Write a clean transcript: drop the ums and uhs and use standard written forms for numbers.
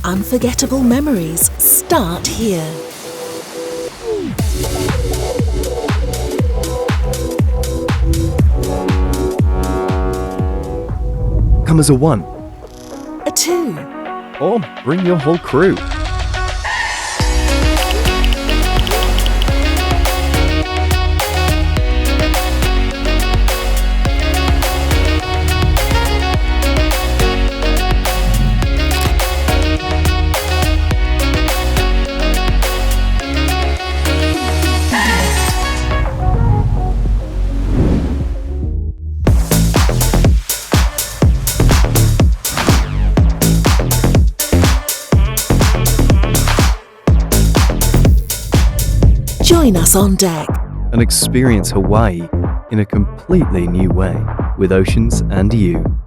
unforgettable memories start here. Come as a one, A two, or bring your whole crew. join us on deck. And experience Hawaii in a completely new way with Oceans and You.